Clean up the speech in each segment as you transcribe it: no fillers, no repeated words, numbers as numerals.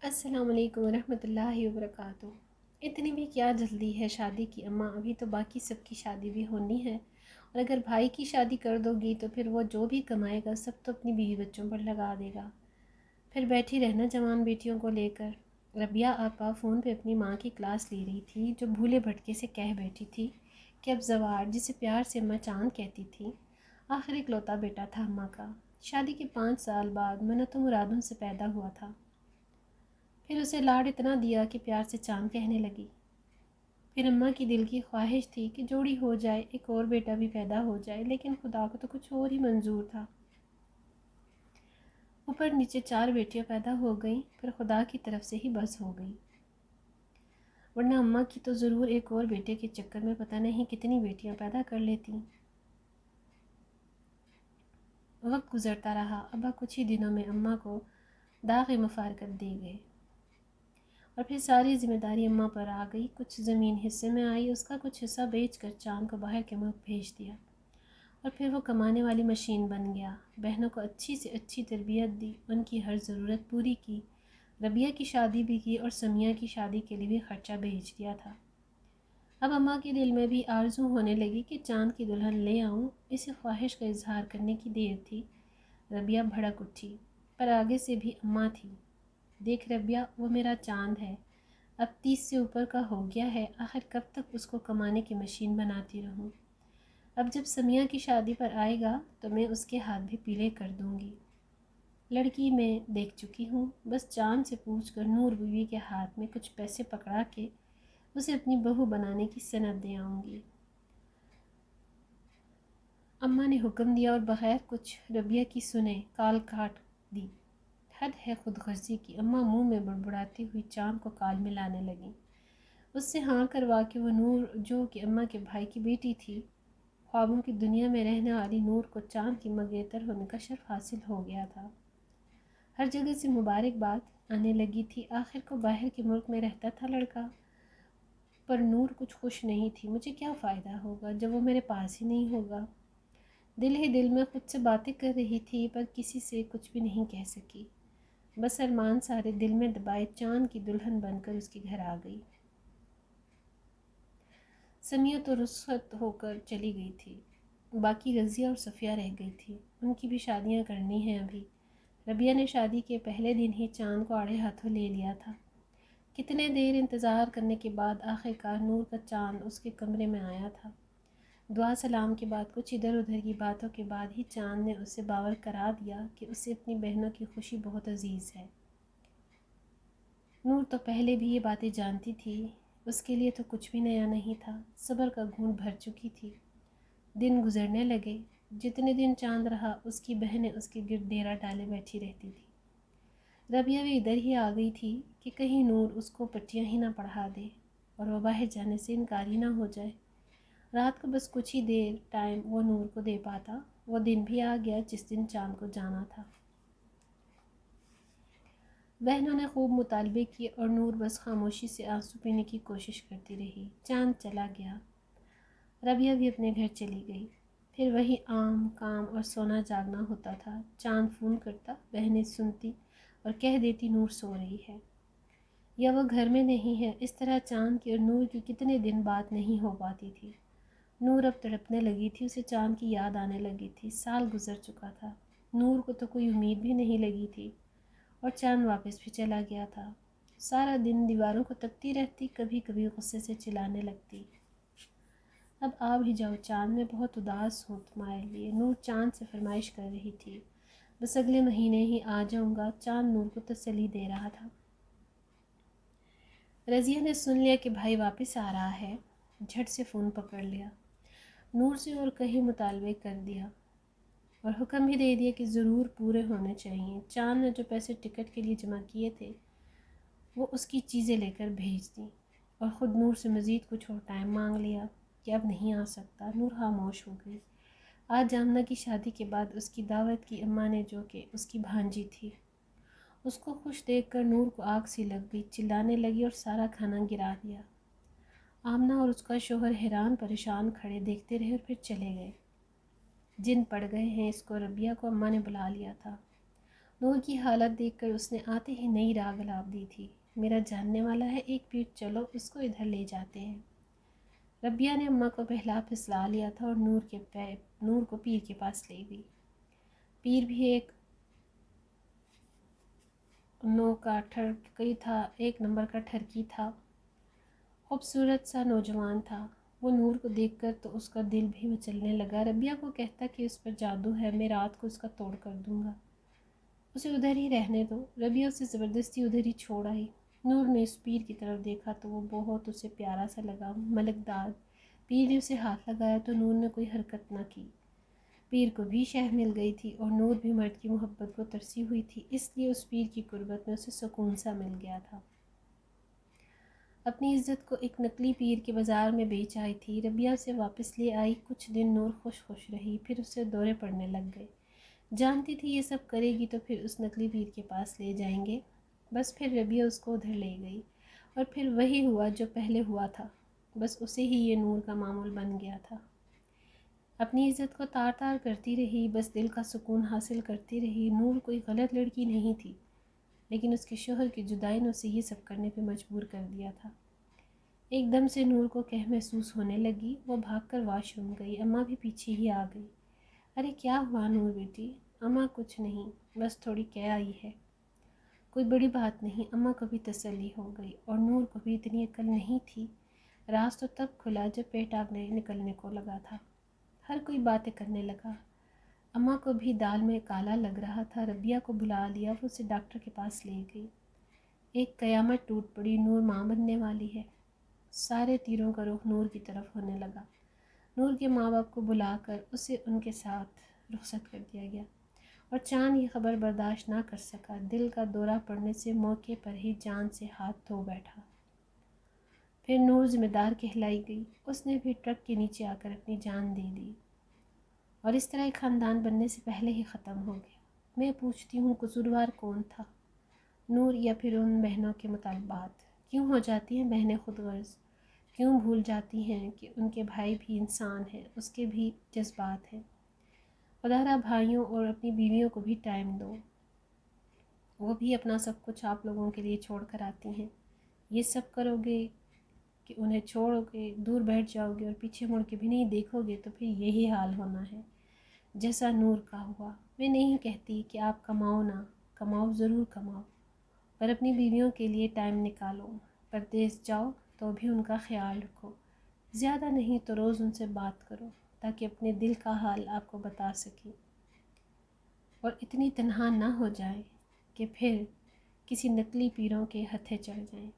السلام علیکم ورحمۃ اللہ وبرکاتہ۔ اتنی بھی کیا جلدی ہے شادی کی اماں، ابھی تو باقی سب کی شادی بھی ہونی ہے، اور اگر بھائی کی شادی کر دو گی تو پھر وہ جو بھی کمائے گا سب تو اپنی بیوی بچوں پر لگا دے گا۔ پھر بیٹھی رہنا جوان بیٹیوں کو لے کر۔ ربیہ آپا فون پہ اپنی ماں کی کلاس لے رہی تھی، جو بھولے بھٹکے سے کہہ بیٹھی تھی کہ اب زوار، جسے پیار سے اماں چاند کہتی تھی، آخر اکلوتا بیٹا تھا اماں کا۔ شادی کے 5 سال بعد منتوں مرادوں سے پیدا ہوا تھا۔ پھر اسے لاڈ اتنا دیا کہ پیار سے چاند کہنے لگی۔ پھر اماں کی دل کی خواہش تھی کہ جوڑی ہو جائے، ایک اور بیٹا بھی پیدا ہو جائے، لیکن خدا کو تو کچھ اور ہی منظور تھا۔ اوپر نیچے 4 بیٹیاں پیدا ہو گئیں، پھر خدا کی طرف سے ہی بس ہو گئی، ورنہ اماں کی تو ضرور ایک اور بیٹے کے چکر میں پتہ نہیں کتنی بیٹیاں پیدا کر لیتی۔ وقت گزرتا رہا، ابا کچھ ہی دنوں میں اماں کو داغ مفارقت دے گئے، اور پھر ساری ذمہ داری اماں پر آ گئی۔ کچھ زمین حصے میں آئی، اس کا کچھ حصہ بیچ کر چاند کو باہر کے ملک بھیج دیا، اور پھر وہ کمانے والی مشین بن گیا۔ بہنوں کو اچھی سے اچھی تربیت دی، ان کی ہر ضرورت پوری کی، ربیہ کی شادی بھی کی، اور سمیہ کی شادی کے لیے بھی خرچہ بھیج دیا تھا۔ اب اماں کے دل میں بھی آرزو ہونے لگی کہ چاند کی دلہن لے آؤں۔ اسی خواہش کا اظہار کرنے کی دیر تھی، ربیہ بھڑک اٹھی، پر آگے سے بھی اماں تھی۔ دیکھ ربیہ، وہ میرا چاند ہے، اب 30 سے اوپر کا ہو گیا ہے، آخر کب تک اس کو کمانے کی مشین بناتی رہوں؟ اب جب سمیہ کی شادی پر آئے گا تو میں اس کے ہاتھ بھی پیلے کر دوں گی۔ لڑکی میں دیکھ چکی ہوں، بس چاند سے پوچھ کر نور بیوی کے ہاتھ میں کچھ پیسے پکڑا کے اسے اپنی بہو بنانے کی سند دے آؤں گی۔ اماں نے حکم دیا اور بغیر کچھ ربیہ کی سنے کال کاٹ دی۔ حد ہے خود غرضی کی، اماں منہ میں بڑبڑاتی ہوئی چاند کو کال میں لانے لگیں۔ اس سے ہاں کروا کے وہ نور، جو کہ اماں کے بھائی کی بیٹی تھی، خوابوں کی دنیا میں رہنے والی نور کو چاند کی منگیتر ہونے کا شرف حاصل ہو گیا تھا۔ ہر جگہ سے مبارکباد آنے لگی تھی، آخر کو باہر کے ملک میں رہتا تھا لڑکا۔ پر نور کچھ خوش نہیں تھی۔ مجھے کیا فائدہ ہوگا جب وہ میرے پاس ہی نہیں ہوگا؟ دل ہی دل میں خود سے باتیں کر رہی تھی، پر کسی سے کچھ بھی نہیں کہہ سکی۔ بس ارمان سارے دل میں دبائے چاند کی دلہن بن کر اس کے گھر آ گئی۔ سمیہ تو رخصت ہو کر چلی گئی تھی، باقی رضیہ اور صفیہ رہ گئی تھی، ان کی بھی شادیاں کرنی ہیں ابھی۔ ربیہ نے شادی کے پہلے دن ہی چاند کو آڑے ہاتھوں لے لیا تھا۔ کتنے دیر انتظار کرنے کے بعد آخر کار نور کا چاند اس کے کمرے میں آیا تھا۔ دعا سلام کے بعد، کچھ ادھر ادھر کی باتوں کے بعد ہی چاند نے اسے باور کرا دیا کہ اسے اپنی بہنوں کی خوشی بہت عزیز ہے۔ نور تو پہلے بھی یہ باتیں جانتی تھی، اس کے لیے تو کچھ بھی نیا نہیں تھا، صبر کا گھونٹ بھر چکی تھی۔ دن گزرنے لگے، جتنے دن چاند رہا اس کی بہنیں اس کے گرد ڈیرا ڈالے بیٹھی رہتی تھی۔ ربیہ بھی ادھر ہی آ گئی تھی کہ کہیں نور اس کو پٹیاں ہی نہ پڑھا دے اور وہ باہر جانے سے انکاری نہ ہو جائے۔ رات کو بس کچھ ہی دیر ٹائم وہ نور کو دے پاتا۔ وہ دن بھی آ گیا جس دن چاند کو جانا تھا۔ بہنوں نے خوب مطالبے کیے اور نور بس خاموشی سے آنسو پینے کی کوشش کرتی رہی۔ چاند چلا گیا، ربیہ بھی اپنے گھر چلی گئی۔ پھر وہی عام کام اور سونا جاگنا ہوتا تھا۔ چاند فون کرتا، بہنیں سنتی اور کہہ دیتی نور سو رہی ہے، یا وہ گھر میں نہیں ہے۔ اس طرح چاند کی اور نور کی کتنے دن بات نہیں ہو پاتی تھی۔ نور اب تڑپنے لگی تھی، اسے چاند کی یاد آنے لگی تھی۔ سال گزر چکا تھا، نور کو تو کوئی امید بھی نہیں لگی تھی، اور چاند واپس بھی چلا گیا تھا۔ سارا دن دیواروں کو تکتی رہتی، کبھی کبھی غصے سے چلانے لگتی۔ اب آ بھی جاؤ چاند، میں بہت اداس ہوں تمہارے لیے، نور چاند سے فرمائش کر رہی تھی۔ بس اگلے مہینے ہی آ جاؤں گا، چاند نور کو تسلی دے رہا تھا۔ رضیہ نے سن لیا کہ بھائی واپس آ رہا ہے، جھٹ سے فون پکڑ لیا، نور سے اور کہیں مطالبے کر دیا، اور حکم بھی دے دیا کہ ضرور پورے ہونے چاہیے۔ چاند نے جو پیسے ٹکٹ کے لیے جمع کیے تھے وہ اس کی چیزیں لے کر بھیج دیں، اور خود نور سے مزید کچھ اور ٹائم مانگ لیا کہ اب نہیں آ سکتا۔ نور خاموش ہو گئی۔ آج آمنہ کی شادی کے بعد اس کی دعوت کی اماں نے، جو کہ اس کی بھانجی تھی۔ اس کو خوش دیکھ کر نور کو آگ سی لگ گئی، چلانے لگی اور سارا کھانا گرا دیا۔ آمنہ اور اس کا شوہر حیران پریشان کھڑے دیکھتے رہے اور پھر چلے گئے۔ جن پڑ گئے ہیں، اس کو ربیہ کو اماں نے بلا لیا تھا۔ نور کی حالت دیکھ کر اس نے آتے ہی نئی راہ گلاب دی تھی۔ میرا جاننے والا ہے، ایک پیر چلو، اس کو ادھر لے جاتے ہیں۔ ربیہ نے اماں کو بہلا پھسلا لیا تھا اور نور کو پیر کے پاس لے گئی۔ پیر بھی ایک نمبر کا ٹھرکی تھا، خوبصورت سا نوجوان تھا۔ وہ نور کو دیکھ کر تو اس کا دل بھی مچلنے لگا۔ ربیہ کو کہتا کہ اس پر جادو ہے، میں رات کو اس کا توڑ کر دوں گا، اسے ادھر ہی رہنے دو۔ ربیہ اسے زبردستی ادھر ہی چھوڑ آئی۔ نور نے اس پیر کی طرف دیکھا تو وہ بہت اسے پیارا سا لگا، ملکدار۔ پیر نے اسے ہاتھ لگایا تو نور نے کوئی حرکت نہ کی۔ پیر کو بھی شہ مل گئی تھی اور نور بھی مرد کی محبت کو ترسی ہوئی تھی، اس لیے اس پیر کی قربت میں اسے سکون سا مل گیا تھا۔ اپنی عزت کو ایک نقلی پیر کے بازار میں بیچ آئی تھی۔ ربیہ اسے واپس لے آئی۔ کچھ دن نور خوش رہی، پھر اسے دورے پڑنے لگ گئے۔ جانتی تھی یہ سب کرے گی تو پھر اس نقلی پیر کے پاس لے جائیں گے، بس پھر ربیہ اس کو ادھر لے گئی اور پھر وہی ہوا جو پہلے ہوا تھا، بس اسے ہی یہ نور کا معمول بن گیا تھا۔ اپنی عزت کو تار تار کرتی رہی، بس دل کا سکون حاصل کرتی رہی۔ نور کوئی غلط لڑکی نہیں تھی، لیکن اس کے شوہر کی جدائی نے اسے یہ سب کرنے پہ مجبور کر دیا تھا۔ ایک دم سے نور کو قہر محسوس ہونے لگی۔ وہ بھاگ کر واش روم گئی، اماں بھی پیچھے ہی آ گئی۔ ارے کیا ہوا نور بیٹی؟ اماں کچھ نہیں، بس تھوڑی قے آئی ہے، کوئی بڑی بات نہیں، اماں کو بھی تسلی ہو گئی۔ اور نور کو بھی اتنی عقل نہیں تھی۔ راز تو تب کھلا جب پیٹاگ نکلنے کو لگا تھا، ہر کوئی باتیں کرنے لگا۔ اماں کو بھی دال میں کالا لگ رہا تھا۔ ربیہ کو بلا لیا، وہ اسے ڈاکٹر کے پاس لے گئی۔ ایک قیامت ٹوٹ پڑی، نور ماں بننے والی ہے۔ سارے تیروں کا رخ نور کی طرف ہونے لگا۔ نور کے ماں باپ کو بلا کر اسے ان کے ساتھ رخصت کر دیا گیا اور چاند یہ خبر برداشت نہ کر سکا۔ دل کا دورہ پڑنے سے موقع پر ہی جان سے ہاتھ دھو بیٹھا۔ پھر نور ذمہ دار کہلائی گئی، اس نے بھی ٹرک کے نیچے آ کر اپنی جان دے دی اور اس طرح ایک خاندان بننے سے پہلے ہی ختم ہو گیا۔ میں پوچھتی ہوں قصوروار کون تھا، نور یا پھر ان بہنوں کے مطالبات؟ کیوں ہو جاتی ہیں بہنیں خود غرض؟ کیوں بھول جاتی ہیں کہ ان کے بھائی بھی انسان ہیں، اس کے بھی جذبات ہیں؟ خدا بھائیوں اور اپنی بیویوں کو بھی ٹائم دو، وہ بھی اپنا سب کچھ آپ لوگوں کے لیے چھوڑ کر آتی ہیں۔ یہ سب کرو گے کہ انہیں چھوڑو گے، دور بیٹھ جاؤ گے اور پیچھے مڑ کے بھی نہیں دیکھو گے تو پھر یہی حال ہونا ہے جیسا نور کا ہوا۔ میں نہیں کہتی کہ آپ کماؤ نہ، کماؤ ضرور کماؤ، پر اپنی بیویوں کے لیے ٹائم نکالو۔ پردیس جاؤ تو بھی ان کا خیال رکھو، زیادہ نہیں تو روز ان سے بات کرو تاکہ اپنے دل کا حال آپ کو بتا سکیں، اور اتنی تنہا نہ ہو جائیں کہ پھر کسی نقلی پیروں کے ہتھے چڑھ جائیں۔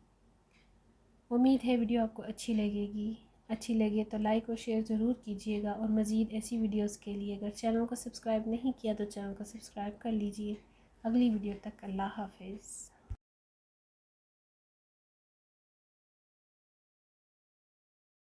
امید ہے ویڈیو آپ کو اچھی لگے گی، اچھی لگے تو لائک اور شیئر ضرور کیجیے گا، اور مزید ایسی ویڈیوز کے لیے اگر چینل کو سبسکرائب نہیں کیا تو چینل کو سبسکرائب کر لیجیے۔ اگلی ویڈیو تک اللہ حافظ۔